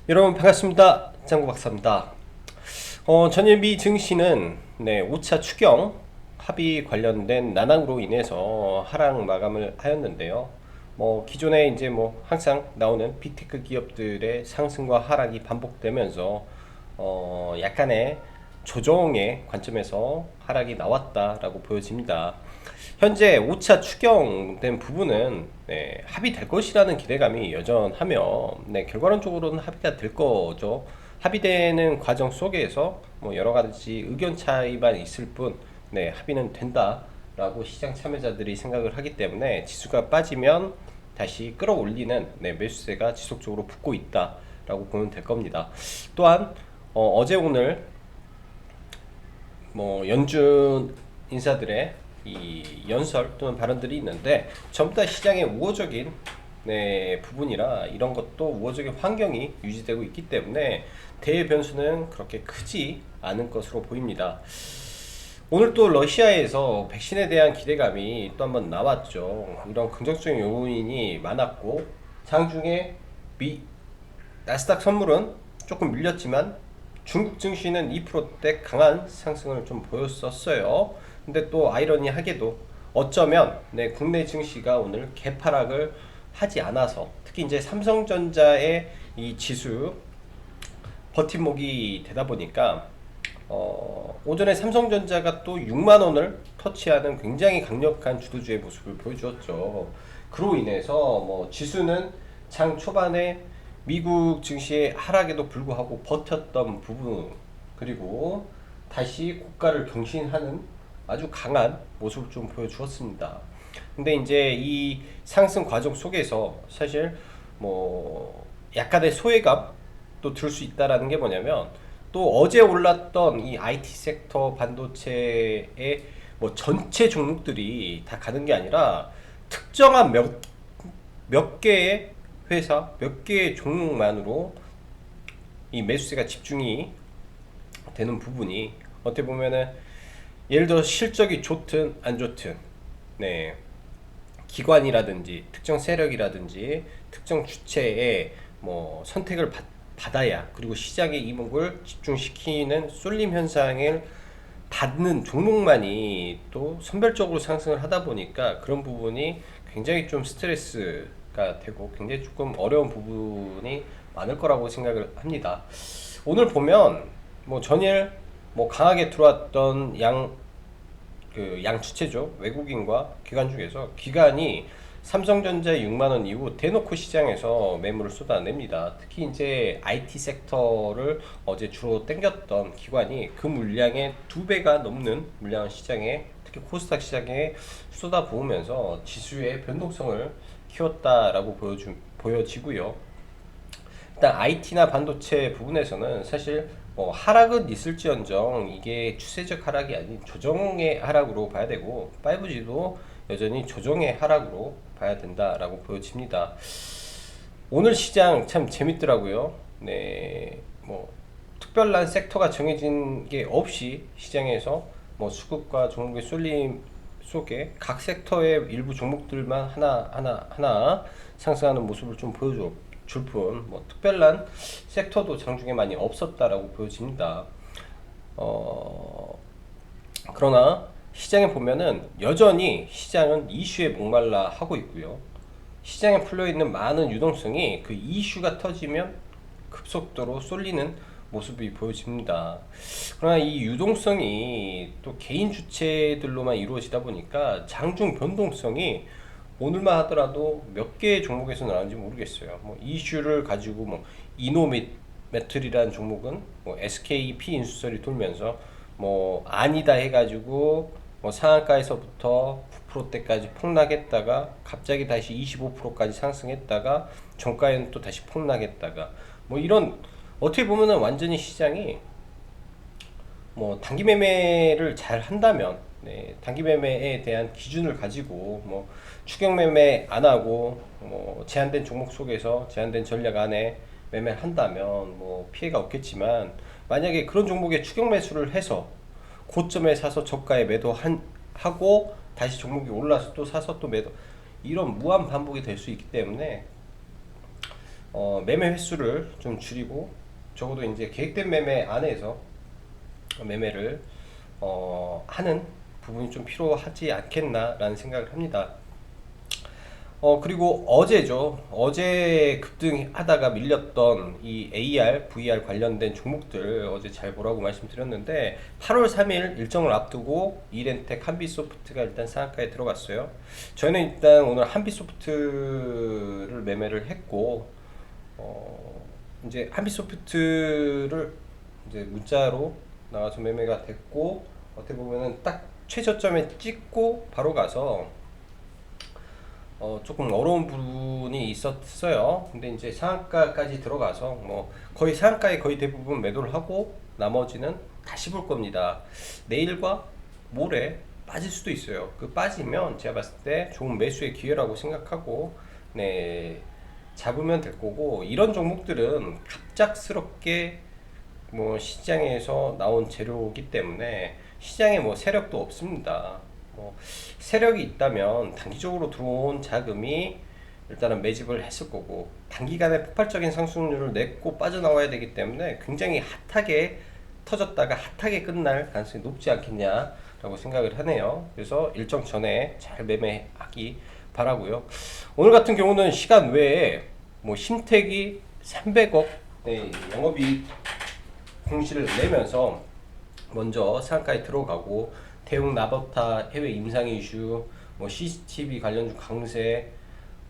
여러분 반갑습니다. 장구 박사입니다. 전일미 증시는 5차 추경 합의 관련된 난항으로 인해서 하락 마감을 하였는데요. 기존에 이제 항상 나오는 빅테크 기업들의 상승과 하락이 반복되면서 약간의 조정의 관점에서 하락이 나왔다라고 보여집니다. 현재 5차 추경된 부분은 합의될 것이라는 기대감이 여전하며 결과론적으로는 합의가 될 거죠. 합의되는 과정 속에서 여러 가지 의견 차이만 있을 뿐 합의는 된다라고 시장 참여자들이 생각을 하기 때문에 지수가 빠지면 다시 끌어올리는 매수세가 지속적으로 붙고 있다라고 보면 될 겁니다. 또한 어제 오늘 연준 인사들의 이 연설 또는 발언들이 있는데 전부 다 시장의 우호적인 부분이라 이런 것도 우호적인 환경이 유지되고 있기 때문에 대의 변수는 그렇게 크지 않은 것으로 보입니다. 오늘 또 러시아에서 백신에 대한 기대감이 또 한번 나왔죠. 이런 긍정적인 요인이 많았고 장중에 나스닥 선물은 조금 밀렸지만 중국 증시는 2%대 강한 상승을 좀 보였었어요. 근데 또 아이러니하게도 어쩌면 국내 증시가 오늘 개파락을 하지 않아서 특히 이제 삼성전자의 이 지수 버팀목이 되다 보니까 오전에 삼성전자가 또 6만 원을 터치하는 굉장히 강력한 주도주의 모습을 보여주었죠. 그로 인해서 지수는 장 초반에 미국 증시의 하락에도 불구하고 버텼던 부분 그리고 다시 고가를 경신하는 아주 강한 모습을 좀 보여주었습니다. 근데 이제 이 상승 과정 속에서 사실 약간의 소외감도 들 수 있다라는 게 뭐냐면 또 어제 올랐던 이 IT 섹터 반도체의 전체 종목들이 다 가는 게 아니라 특정한 몇 개의 회사, 몇 개의 종목만으로 이 매수세가 집중이 되는 부분이 어떻게 보면은 예를 들어 실적이 좋든 안 좋든 기관이라든지 특정 세력이라든지 특정 주체의 선택을 받아야 그리고 시장의 이목을 집중시키는 쏠림 현상을 받는 종목만이 또 선별적으로 상승을 하다 보니까 그런 부분이 굉장히 좀 스트레스가 되고 굉장히 조금 어려운 부분이 많을 거라고 생각을 합니다. 오늘 보면 전일 강하게 들어왔던 양 주체죠. 외국인과 기관 중에서 기관이 삼성전자 6만원 이후 대놓고 시장에서 매물을 쏟아냅니다. 특히 이제 IT 섹터를 어제 주로 땡겼던 기관이 그 물량의 2배가 넘는 물량을 시장에 특히 코스닥 시장에 쏟아부으면서 지수의 변동성을 키웠다라고 보여지고요. 일단 IT나 반도체 부분에서는 사실 하락은 있을지언정 이게 추세적 하락이 아닌 조정의 하락으로 봐야 되고 5G도 여전히 조정의 하락으로 봐야 된다라고 보여집니다. 오늘 시장 참 재밌더라고요. 특별한 섹터가 정해진 게 없이 시장에서 수급과 종목의 쏠림 속에 각 섹터의 일부 종목들만 하나 상승하는 모습을 좀 보여줘 줄 뿐 특별한 섹터도 장중에 많이 없었다라고 보여집니다. 그러나 시장에 보면은 여전히 시장은 이슈에 목말라 하고 있고요. 시장에 풀려있는 많은 유동성이 그 이슈가 터지면 급속도로 쏠리는 모습이 보여집니다. 그러나 이 유동성이 또 개인 주체들로만 이루어지다 보니까 장중 변동성이 오늘만 하더라도 몇 개의 종목에서 나왔는지 모르겠어요. 이슈를 가지고 이노메틀이라는 종목은 SKP 인수설이 돌면서 아니다 해가지고 상한가에서부터 9%대까지 폭락했다가 갑자기 다시 25%까지 상승했다가 정가에는 또 다시 폭락했다가 이런 어떻게 보면은 완전히 시장이 단기 매매를 잘 한다면 단기 매매에 대한 기준을 가지고 추격 매매 안 하고 제한된 종목 속에서 제한된 전략 안에 매매를 한다면 피해가 없겠지만 만약에 그런 종목에 추격 매수를 해서 고점에 사서 저가에 하고 다시 종목이 올라서 또 사서 또 매도 이런 무한 반복이 될 수 있기 때문에 매매 횟수를 좀 줄이고 적어도 이제 계획된 매매 안에서 매매를 하는 부분이 좀 필요하지 않겠나라는 생각을 합니다. 그리고 어제죠. 어제 급등하다가 밀렸던 이 AR, VR 관련된 종목들 어제 잘 보라고 말씀드렸는데 8월 3일 일정을 앞두고 이렌텍, 한빛소프트가 일단 상한가에 들어갔어요. 저희는 일단 오늘 한빛소프트를 매매를 했고 이제 한빛소프트를 이제 문자로 나와서 매매가 됐고 어떻게 보면은 딱 최저점에 찍고 바로 가서 조금 어려운 부분이 있었어요. 근데 이제 상한가까지 들어가서 뭐 거의 상한가에 거의 대부분 매도를 하고 나머지는 다시 볼 겁니다. 내일과 모레 빠질 수도 있어요. 그 빠지면 제가 봤을 때 좋은 매수의 기회라고 생각하고 네 잡으면 될 거고 이런 종목들은 갑작스럽게 뭐 시장에서 나온 재료이기 때문에 시장에 뭐 세력도 없습니다. 세력이 있다면 단기적으로 들어온 자금이 일단은 매집을 했을 거고 단기간에 폭발적인 상승률을 냈고 빠져나와야 되기 때문에 굉장히 핫하게 터졌다가 핫하게 끝날 가능성이 높지 않겠냐라고 생각을 하네요. 그래서 일정 전에 잘 매매하기 바라고요. 오늘 같은 경우는 시간 외에 뭐 심택이 300억 영업이익 공시를 내면서 먼저 상한가에 들어가고 태웅 나버타 해외 임상 이슈, 뭐 CCTV 관련주 강세,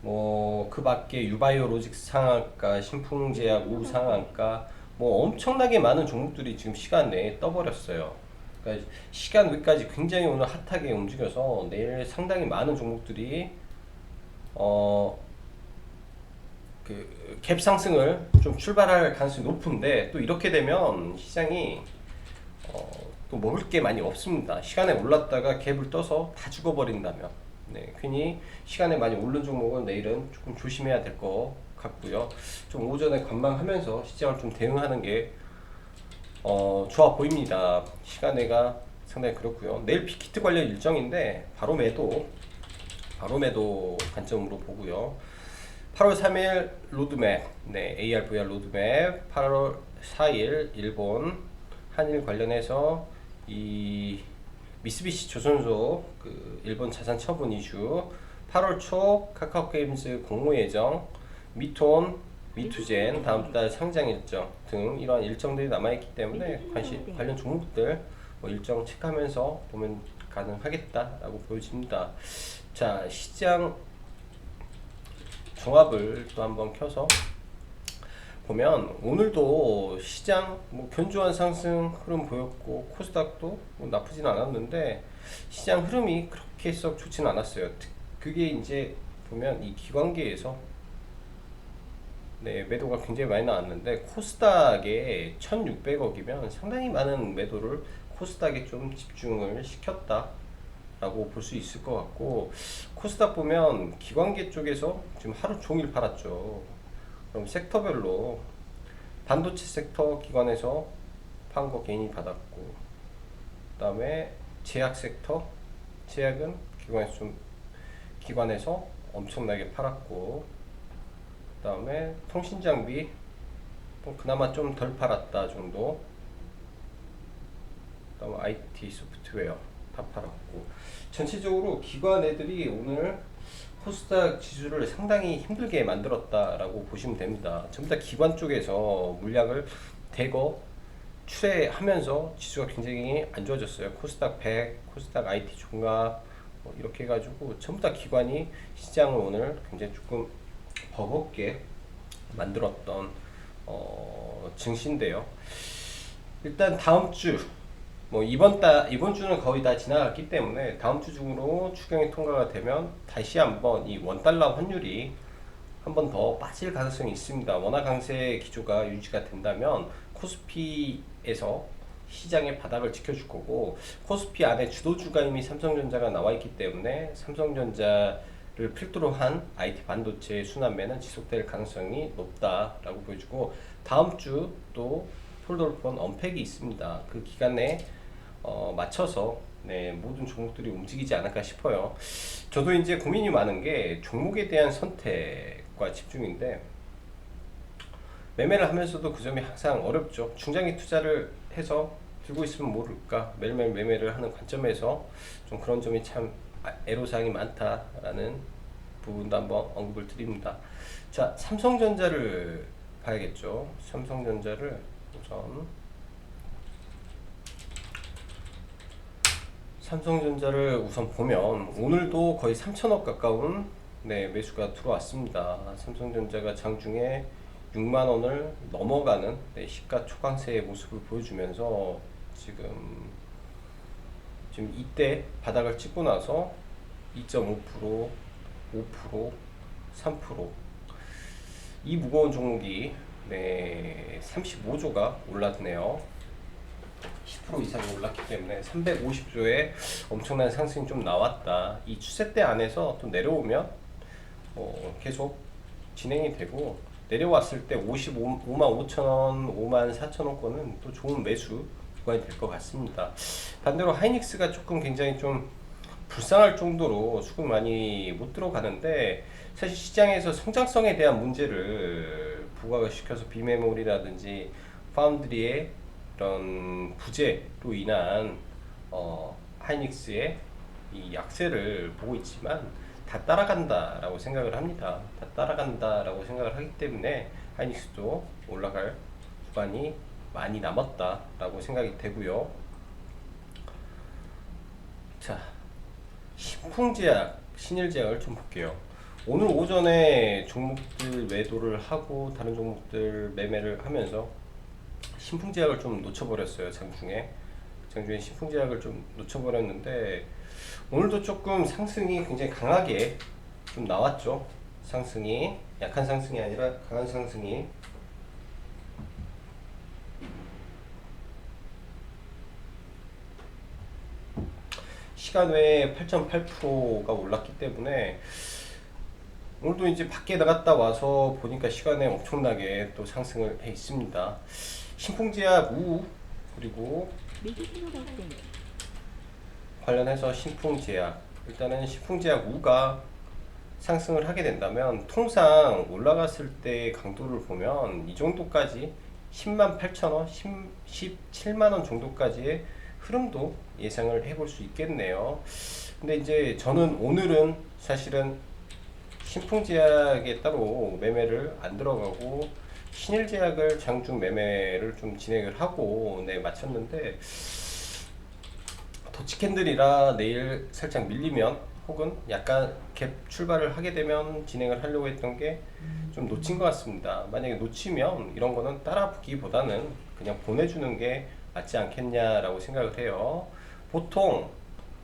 뭐 그 밖에 유바이오 로직 상한가, 신풍제약 우 상한가, 뭐 엄청나게 많은 종목들이 지금 시간 내에 떠버렸어요. 그러니까 시간 외까지 굉장히 오늘 핫하게 움직여서 내일 상당히 많은 종목들이 갭 상승을 좀 출발할 가능성이 높은데 또 이렇게 되면 시장이 또 먹을 게 많이 없습니다. 시간에 올랐다가 갭을 떠서 다 죽어버린다면 괜히 시간에 많이 오른 종목은 내일은 조금 조심해야 될 것 같고요. 좀 오전에 관망하면서 시장을 좀 대응하는 게 좋아 보입니다. 시간에가 상당히 그렇고요. 내일 빅히트 관련 일정인데 바로 매도 관점으로 보고요. 8월 3일 로드맵, AR, VR 로드맵, 8월 4일 일본 한일 관련해서 이 미쓰비시 조선소 그 일본 자산 처분 이슈, 8월 초 카카오 게임즈 공모 예정, 미톤, 미투젠 다음 달 상장 일정 등 이러한 일정들이 남아있기 때문에 관련 종목들 뭐 일정 체크하면서 보면 가능하겠다라고 보여집니다. 자, 시장 종합을 또 한번 켜서 보면 오늘도 시장 뭐 견조한 상승 흐름 보였고 코스닥도 뭐 나쁘진 않았는데 시장 흐름이 그렇게 썩 좋진 않았어요. 그게 이제 보면 이 기관계에서 매도가 굉장히 많이 나왔는데 코스닥에 1600억이면 상당히 많은 매도를 코스닥에 좀 집중을 시켰다 라고 볼 수 있을 것 같고 코스닥 보면 기관계 쪽에서 지금 하루 종일 팔았죠. 그럼 섹터별로 반도체 섹터 기관에서 판 거 개인이 받았고 그 다음에 제약 섹터 제약은 기관에서 엄청나게 팔았고 그 다음에 통신장비 그나마 좀 덜 팔았다 정도 그 다음에 IT 소프트웨어 다 팔았고 전체적으로 기관 애들이 오늘 코스닥 지수를 상당히 힘들게 만들었다라고 보시면 됩니다. 전부 다 기관 쪽에서 물량을 대거 출회하면서 지수가 굉장히 안 좋아졌어요. 코스닥 100, 코스닥 IT 종합 이렇게 해가지고 전부 다 기관이 시장을 오늘 굉장히 조금 버겁게 만들었던 증시인데요. 일단 다음 주 뭐 이번 주는 거의 다 지나갔기 때문에 다음 주 중으로 추경이 통과가 되면 다시 한번 이 원달러 환율이 한 번 더 빠질 가능성이 있습니다. 원화 강세 기조가 유지가 된다면 코스피에서 시장의 바닥을 지켜줄 거고 코스피 안에 주도주가 이미 삼성전자가 나와 있기 때문에 삼성전자를 필두로 한 IT 반도체 순환매는 지속될 가능성이 높다라고 보여주고 다음 주 또 폴더폰 언팩이 있습니다. 그 기간에 맞춰서 모든 종목들이 움직이지 않을까 싶어요. 저도 이제 고민이 많은 게 종목에 대한 선택과 집중인데 매매를 하면서도 그 점이 항상 어렵죠. 중장기 투자를 해서 들고 있으면 모를까, 매일매일 매매를 하는 관점에서 좀 그런 점이 참 애로사항이 많다라는 부분도 한번 언급을 드립니다. 자, 삼성전자를 봐야겠죠. 삼성전자를 우선 보면 오늘도 거의 3천억 가까운 매수가 들어왔습니다. 삼성전자가 장중에 6만 원을 넘어가는 시가초강세의 모습을 보여주면서 지금 이때 바닥을 찍고 나서 2.5%, 5%, 3%이 무거운 종목이 35조가 올랐네요. 10% 이상이 올랐기 때문에 350조의 엄청난 상승이 좀 나왔다. 이 추세대 안에서 또 내려오면 계속 진행이 되고, 내려왔을 때 55만 5천원, 5만 4천원권은 또 좋은 매수 구간이 될 것 같습니다. 반대로 하이닉스가 조금 굉장히 좀 불쌍할 정도로 수급이 많이 못 들어가는데, 사실 시장에서 성장성에 대한 문제를 부각을 시켜서 비메모리라든지 파운드리의 이런 부재로 인한 하이닉스의 이 약세를 보고 있지만 다 따라간다라고 생각을 합니다. 다 따라간다라고 생각을 하기 때문에 하이닉스도 올라갈 구간이 많이 남았다라고 생각이 되고요. 자, 신풍제약, 신일제약을 좀 볼게요. 오늘 오전에 종목들 매도를 하고 다른 종목들 매매를 하면서 신풍제약을 좀 놓쳐버렸어요. 장중에 신풍제약을 좀 놓쳐버렸는데, 오늘도 조금 상승이 굉장히 강하게 좀 나왔죠. 상승이 약한 상승이 아니라 강한 상승이. 시간 외에 8.8%가 올랐기 때문에 오늘도 이제 밖에 나갔다 와서 보니까 시간에 엄청나게 또 상승을 해 있습니다. 신풍제약 우, 그리고 관련해서 신풍제약, 일단은 신풍제약 우가 상승을 하게 된다면, 통상 올라갔을 때 강도를 보면 이 정도까지 10만 8천원, 17만원 정도까지의 흐름도 예상을 해볼 수 있겠네요. 근데 이제 저는 오늘은 사실은 신풍제약에 따로 매매를 안 들어가고 신일제약을 장중 매매를 좀 진행을 하고 마쳤는데, 도치캔들이라 내일 살짝 밀리면 혹은 약간 갭 출발을 하게 되면 진행을 하려고 했던 게 좀 놓친 것 같습니다. 만약에 놓치면 이런 거는 따라붙기보다는 그냥 보내주는 게 맞지 않겠냐라고 생각을 해요. 보통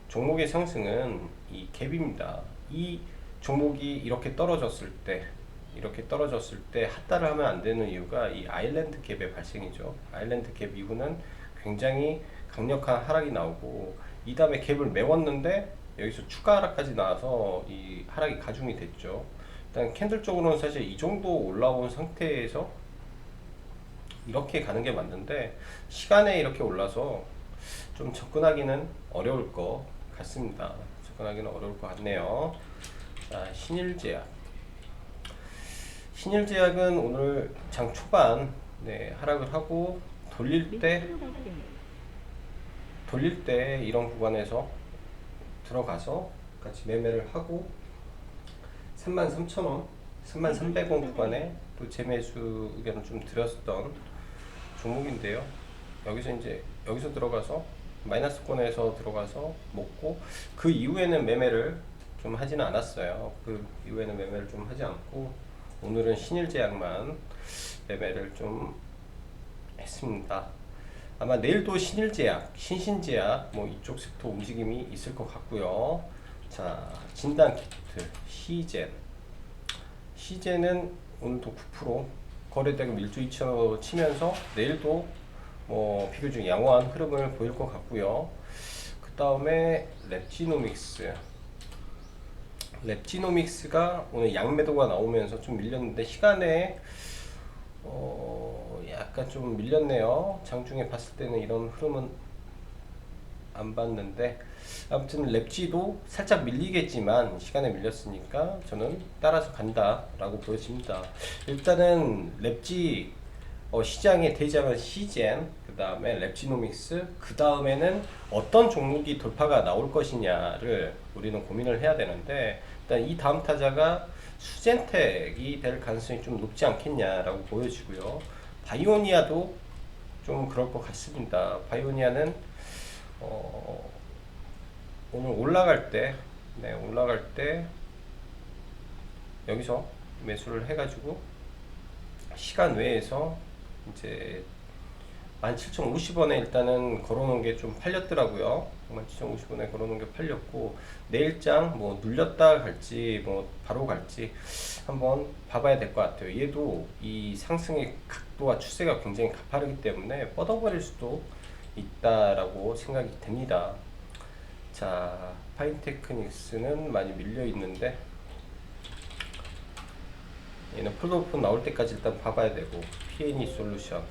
종목의 상승은 이 갭입니다. 이 종목이 이렇게 떨어졌을 때 핫다를 하면 안 되는 이유가 이 아일랜드 갭의 발생이죠. 아일랜드 갭 이후는 굉장히 강력한 하락이 나오고, 이 다음에 갭을 메웠는데 여기서 추가 하락까지 나와서 이 하락이 가중이 됐죠. 일단 캔들 쪽으로는 사실 이 정도 올라온 상태에서 이렇게 가는 게 맞는데, 시간에 이렇게 올라서 좀 접근하기는 어려울 것 같습니다. 접근하기는 어려울 것 같네요. 자, 신일제약은 오늘 장 초반 하락을 하고 돌릴 때 이런 구간에서 들어가서 같이 매매를 하고 33,000원, 33,300원 구간에 또 재매수 의견을 좀 드렸던 종목인데요. 여기서 들어가서 마이너스권에서 들어가서 먹고, 그 이후에는 매매를 좀 하지는 않았어요. 그 이후에는 매매를 좀 하지 않고 오늘은 신일제약만 매매를 좀 했습니다. 아마 내일도 신일제약, 신신제약 이쪽 섹터 움직임이 있을 것 같고요. 자, 진단키트 시젠은 오늘도 9% 거래대금 1조 2천억 치면서 내일도 비교적 양호한 흐름을 보일 것 같고요. 그 다음에 랩지노믹스가 오늘 양매도가 나오면서 좀 밀렸는데, 시간에 약간 좀 밀렸네요. 장중에 봤을 때는 이런 흐름은 안 봤는데, 아무튼 랩지도 살짝 밀리겠지만 시간에 밀렸으니까 저는 따라서 간다 라고 보여집니다. 일단은 랩지 시장의 대장은 시젠, 그 다음에 랩지노믹스, 그 다음에는 어떤 종목이 돌파가 나올 것이냐를 우리는 고민을 해야 되는데, 일단 이 다음 타자가 수젠텍이 될 가능성이 좀 높지 않겠냐라고 보여지고요. 바이오니아도 좀 그럴 것 같습니다. 바이오니아는 오늘 올라갈 때, 네, 올라갈 때 여기서 매수를 해가지고 시간 외에서 이제 17,050원에 일단은 걸어놓은 게 좀 팔렸더라고요. 17,050원에 걸어놓은 게 팔렸고, 내일장 뭐 눌렸다 갈지 뭐 바로 갈지 한번 봐봐야 될 것 같아요. 얘도 이 상승의 각도와 추세가 굉장히 가파르기 때문에 뻗어버릴 수도 있다라고 생각이 됩니다. 자, 파인테크닉스는 많이 밀려 있는데 얘는 풀오픈 나올 때까지 일단 봐봐야 되고, P&E 솔루션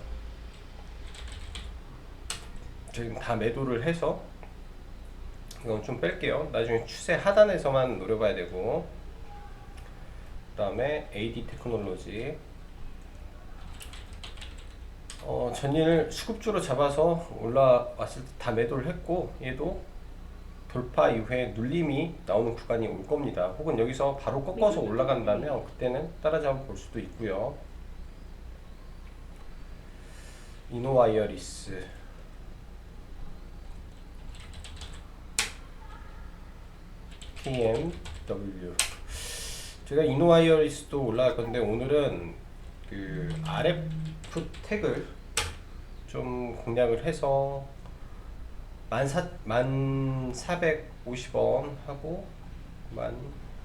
지금 다 매도를 해서 이건 좀 뺄게요. 나중에 추세 하단에서만 노려봐야 되고, 그 다음에 AD 테크놀로지 전일 수급주로 잡아서 올라왔을 때 다 매도를 했고, 얘도 돌파 이후에 눌림이 나오는 구간이 올 겁니다. 혹은 여기서 바로 꺾어서 올라간다면 그때는 따라잡아 볼 수도 있고요. 이노와이어리스 KMW, 제가 이노와이어리스도 올라갈 건데 오늘은 그 RF 택을 좀 공략을 해서 1450원 하고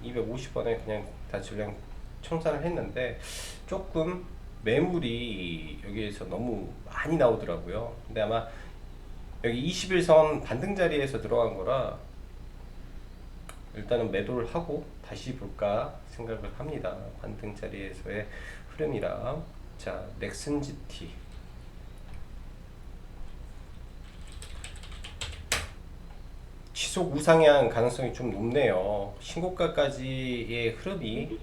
1250원에 그냥 다 전량 청산을 했는데, 조금 매물이 여기에서 너무 많이 나오더라고요. 근데 아마 여기 21선 반등 자리에서 들어간 거라 일단은 매도를 하고 다시 볼까 생각을 합니다. 반등 자리에서의 흐름이라. 자, 넥슨 GT 지속 우상향 가능성이 좀 높네요. 신고가까지의 흐름이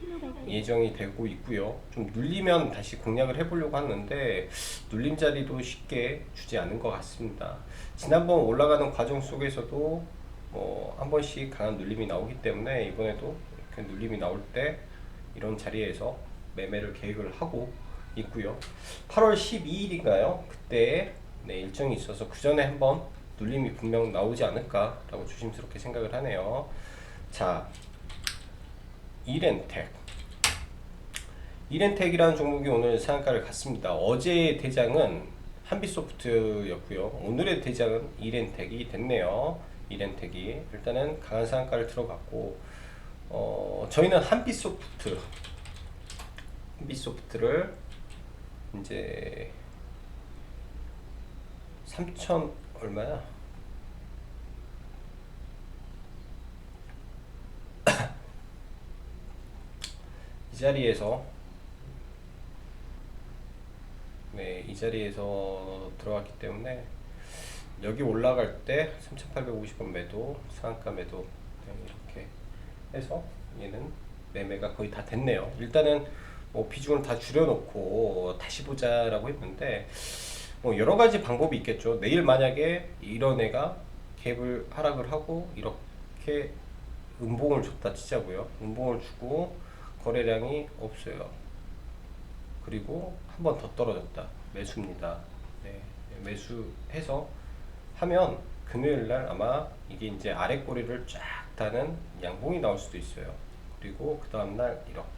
예정이 되고 있고요. 좀 눌리면 다시 공략을 해보려고 하는데 눌림 자리도 쉽게 주지 않은 것 같습니다. 지난번 올라가는 과정 속에서도 한 번씩 강한 눌림이 나오기 때문에 이번에도 이렇게 눌림이 나올 때 이런 자리에서 매매를 계획을 하고 있고요. 8월 12일인가요? 그때 네, 일정이 있어서 그 전에 한번 눌림이 분명 나오지 않을까라고 조심스럽게 생각을 하네요. 자, 이렌텍. 이렌텍이라는 종목이 오늘 상한가를 갔습니다. 어제의 대장은 한빛소프트였고요. 오늘의 대장은 이렌텍이 됐네요. 이렌텍이 일단은 강한 상한가를 들어갔고, 저희는 한빛소프트를 이제 3천 얼마야? 이 자리에서 이 자리에서 들어갔기 때문에 여기 올라갈 때 3,850원 매도, 상한가 매도 이렇게 해서 얘는 매매가 거의 다 됐네요. 일단은 뭐 비중을 다 줄여놓고 다시 보자라고 했는데 뭐 여러 가지 방법이 있겠죠. 내일 만약에 이런 애가 갭을 하락을 하고 이렇게 음봉을 줬다 치자고요. 음봉을 주고 거래량이 없어요. 그리고 한 번 더 떨어졌다. 매수입니다. 네, 매수해서 하면 금요일날 아마 이게 이제 아래 꼬리를 쫙 다는 양봉이 나올 수도 있어요. 그리고 그 다음날 이렇게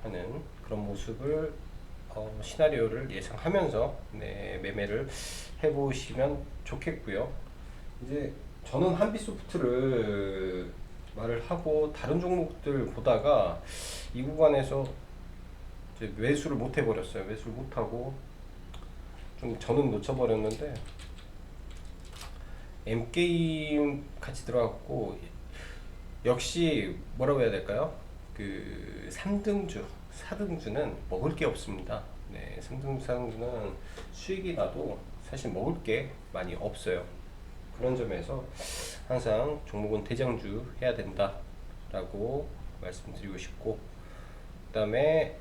하는 그런 모습을 시나리오를 예상하면서 매매를 해보시면 좋겠고요. 이제 저는 한빛소프트를 말을 하고 다른 종목들 보다가 이 구간에서 이제 매수를 못 해버렸어요. 매수를 못하고 좀 저는 놓쳐버렸는데 M게임 같이 들어갔고, 역시 뭐라고 해야 될까요? 그 3등주, 4등주는 먹을 게 없습니다. 네, 3등주, 4등주는 수익이 나도 사실 먹을 게 많이 없어요. 그런 점에서 항상 종목은 대장주 해야 된다 라고 말씀드리고 싶고, 그 다음에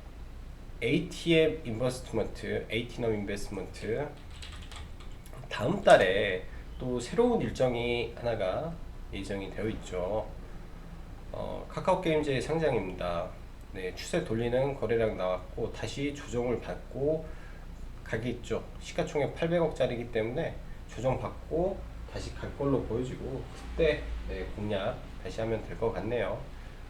ATM 인베스트먼트, AT넘 인베스트먼트 다음 달에 또 새로운 일정이 하나가 예정이 되어 있죠. 카카오 게임즈의 상장입니다. 네, 추세 돌리는 거래량 나왔고 다시 조정을 받고 가겠죠. 시가총액 800억짜리이기 때문에 조정받고 다시 갈 걸로 보여지고 그때 네, 공략 다시 하면 될 것 같네요.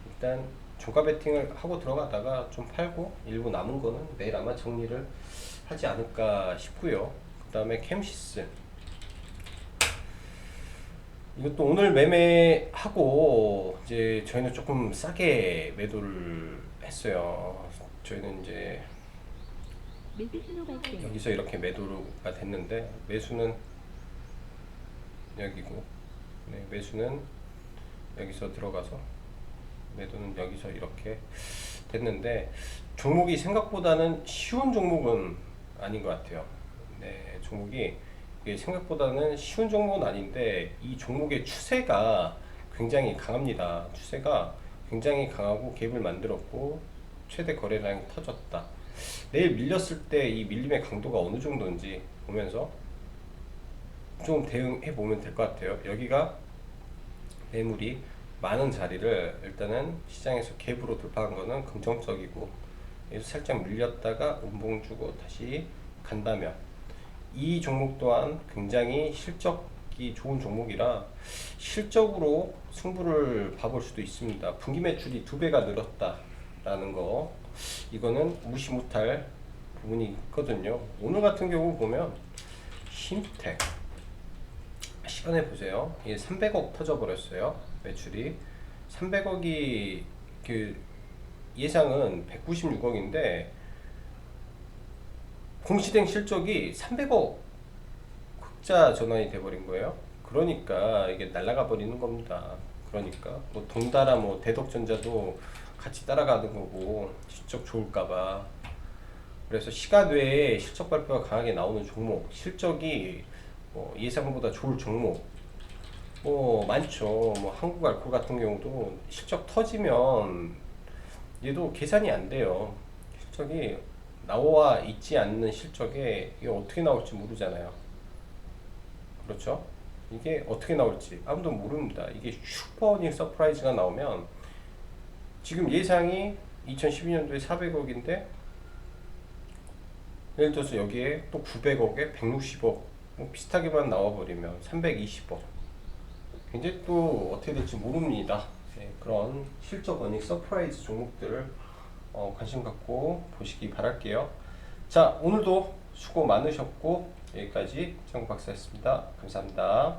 일단 종가 베팅을 하고 들어가다가 좀 팔고 일부 남은 거는 내일 아마 정리를 하지 않을까 싶고요. 그 다음에 캠시스 이것도 오늘 매매하고 이제 저희는 조금 싸게 매도를 했어요. 저희는 이제 여기서 이렇게 매도가 됐는데 매수는 여기고 네, 매수는 여기서 들어가서 매도는 여기서 이렇게 됐는데 종목이 생각보다는 쉬운 종목은 아닌 것 같아요. 네, 종목이 이게 생각보다는 쉬운 종목은 아닌데 이 종목의 추세가 굉장히 강합니다. 추세가 굉장히 강하고 갭을 만들었고 최대 거래량이 터졌다. 내일 밀렸을 때 이 밀림의 강도가 어느 정도인지 보면서 좀 대응해 보면 될 것 같아요. 여기가 매물이 많은 자리를 일단은 시장에서 갭으로 돌파한 거는 긍정적이고 여기서 살짝 밀렸다가 음봉 주고 다시 간다면 이 종목 또한 굉장히 실적이 좋은 종목이라 실적으로 승부를 봐볼 수도 있습니다. 분기 매출이 2배가 늘었다라는 거 이거는 무시 못할 부분이 있거든요. 오늘 같은 경우 보면 힘텍 시간에 보세요. 이게 300억 터져버렸어요. 매출이 300억이 그 예상은 196억인데 공시된 실적이 300억 흑자 전환이 돼버린 거예요. 그러니까 이게 날아가 버리는 겁니다. 그러니까 뭐 동달아 뭐 대덕전자도 같이 따라가는 거고 실적 좋을까봐. 그래서 시간 외에 실적 발표가 강하게 나오는 종목, 실적이 뭐 예상보다 좋을 종목 뭐 많죠. 뭐 한국알콜 같은 경우도 실적 터지면 얘도 계산이 안 돼요. 실적이 나와 있지 않는 실적에 이게 어떻게 나올지 모르잖아요. 그렇죠? 이게 어떻게 나올지 아무도 모릅니다. 이게 슈퍼니 서프라이즈가 나오면 지금 예상이 2012년도에 400억인데 예를 들어서 여기에 또 900억에 160억 뭐 비슷하게만 나와버리면 320억 굉장히 또 어떻게 될지 모릅니다. 네, 그런 실적 어닝 서프라이즈 종목들 관심 갖고 보시기 바랄게요. 자, 오늘도 수고 많으셨고 여기까지 정 박사였습니다. 감사합니다.